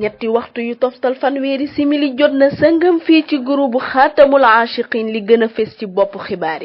ñetti waxtu yu toftal fanweeri simili jot na sëngam fii ci groupe xaatamul aashiqin li gën a fes ci bopp xibaar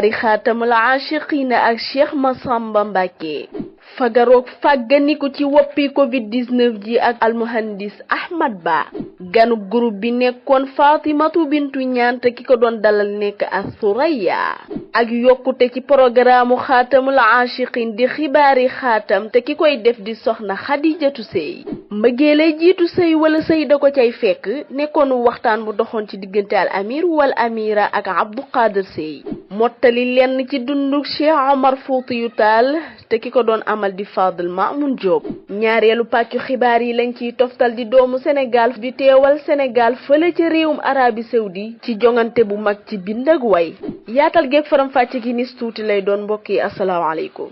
yi xaatamul aashiqin ak Cheikh Massamba Mbacké fagaroog fàgganiku ci woppi covid-19 ji ak almuhandis Ahmad Ba ganu groupe bi nekkoon Fatimatu bintu ñaan te ki ko doon dalal nekk Asuraya ak yokkute ci programme xaatamul aashiqin di xibaari xaatam te ki koy def di soxna Xadijatu Sey mbëggeelay jiitu sëy wala sëy da ko cay fekk nekkoon waxtaan bu doxoon ci diggante al amir wal amira ak Abdou Qadir Sey mottali lenn ci dundu Cheikh Omar Foutiyou Tall te ki ko doon amal di Fadel Mamoun Diop ñaareelu pàccu xibaar yi lañ ciy toftal di doomu Sénégal di teewal Sénégal fële ca réewum Arabie Saoudi ci jongante bu mag ci bind ak way yaatal geeg faram fàcce gi nis tuuti lay doon mbokk yi asalaamaaleykum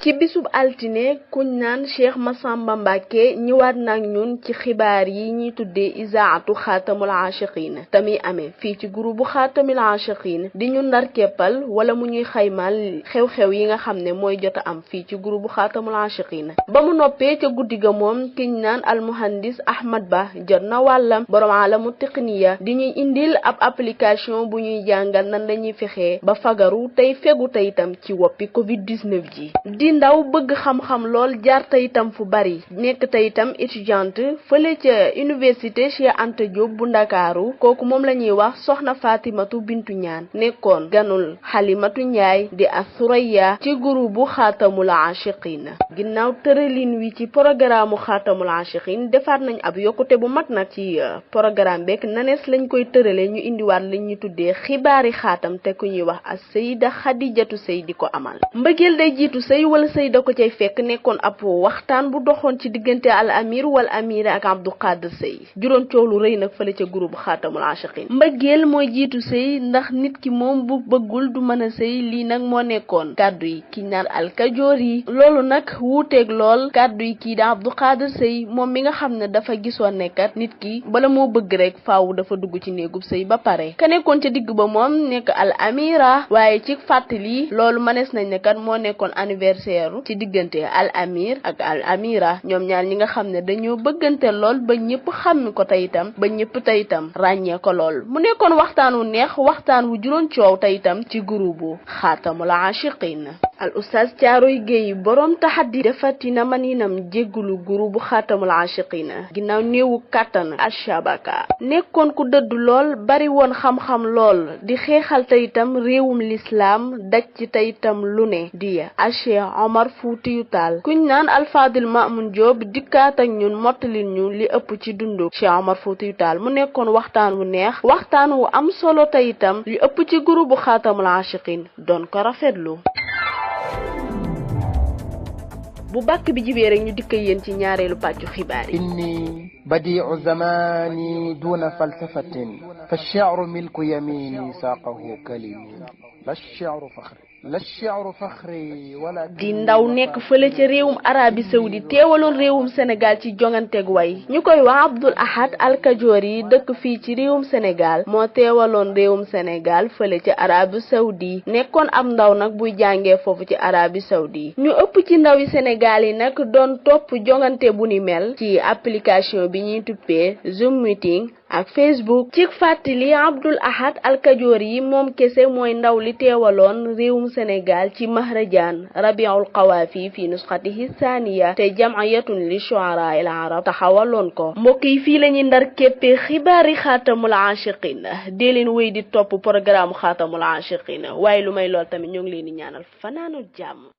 ci bisub altine kuñ naan Cheikh Massamba Mbacké ñëwaat nag ñun ci xibaar yi ñuy tuddee isaatu xaatamul aashiqin tamit amee fii ci groupe bu xaatamul aashiqin di ñu ndar keppal wala mu ñuy xaymal xew-xew yi nga xam ne mooy jot a am fii ci groupe bu xaatamul aashiqin ba mu noppee ca guddi ga moom kiñ naan almuhandis Ahmad Ba jot na wàllam borom alamu techniya di ñuy indil ab application bu ñuy jàngal nan lañuy fexee ba fagaru tey fegu tey itam ci woppi covid-19 ji di ndaw bëgg xam-xam lool jaar tey itam fu bari nekk tey itam étudiante fële ca université Cheikh Anta Diop bu Ndakaaru kooku moom la ñuy wax soxna Fatimatu bintu ñaan nekkoon ganul Halimatu Njaay di Asuraya ci groupe bu xaatamul aashiqin ginnaaw tëralin wi ci programme xaatamul aashiqin defaat nañ ab yokkute bu mag nag ci programme beek nanees lañ koy tërale ñu indiwaat lañ ñu tuddee xibaari xaatam te ku ñuy wax as Sayida Xadijatu Sey di ko amal mbëggeel day jiitu sëy wala sëy da ko cay fekk nekkoon ab waxtaan bu doxoon ci diggante al amir wal amira ak Abdou Qadir Sey juróon coow lu rëy nag fële ca groupe xaatamul aashiqin mbëggeel mooy jiitu sëy ndax nit ki moom bu bëggul du mën a sëy lii nag moo nekkoon kàddu yi ki naan alkajoor yi loolu nag wuuteeg lool kàddu yi kii da Abdou Qadir Sey moom mi nga xam ne dafa gisoon nekkat nit ki bala moo bëgg rek faaw dafa dugg ci néegub sëy ba pare ka nekkoon ca digg ba moom nekk al amira waaye ci fàttali loolu mënees nañ ne kat moo nekkoon anniversaire ci diggante al amir ak al amira ñoom ñaar ñi nga xam ne dañoo bëggante lool ba ñëpp xàmmi ko tey itam ba ñëpp tey itam ràññee ko lool mu nekkoon waxtaan wu neex waxtaan wu juróon coow tey itam ci groupe xaatamul aashiqin al oustaz Caaroy Géey borom taxaddi defatina maninam jéggulu groupe xaatamul aashiqin ginnaaw néewu kàttan ashabaka nekkoon ku dëdd lool bari woon xam-xam lool di xeexal tey itam réewum lislaam daj ci tey itam lu ne di Cheikh Omar Foutiyou Tall kuñ naan Alfadil Mamoun Diop dikkaat ak ñun mottalil ñu li ëpp ci dundu Cheikh Omar Foutiyou Tall mu nekkoon waxtaan wu neex waxtaan wu am solo tey itam li ëpp ci groupe bu xaatamul aashiqin doon ko rafetlu bu bàkk bi jibee rek ñu dikk yéen ci ñaareelu pàccu xibaar yi inni badi'u zamani duna falsafatin fa ash-shi'ru milku yamini saqahu kalimi la ash-shi'ru fakhri wala di ndaw nekk fële ca réewum Arabie Saoudi teewaloon réewum Sénégal ci jonganteeg way ñu koy wax Abdoul Ahad Alkajoor yi dëkk fii ci réewum Sénégal moo teewaloon réewum Sénégal fële ca Arabie Saoudi nekkoon am ndaw nag buy jàngee foofu ci Arabie Saoudi ñu ëpp ci ndaw yi Sénégal yi nag doon topp jongante bu ni mel ci application bi ñuy tuppee Zoom meeting ak Facebook ci fàttali Abdoul Ahad Alkajoor yi moom kese mooy ndaw li teewaloon réewum Sénégal ci Mahrajan Rabiul Qawafi fi nusxatihi thaniya te jam'iyatun li shu'ara al arab taxawaloon ko mbokk yi fii la ñuy ndar képpee xibaari xaatamul aashiqin dee leen wéy di topp programme xaatamul aashiqin waaye lu may lool tamit ñoo ngi leen di ñaanal fanaanu jàmm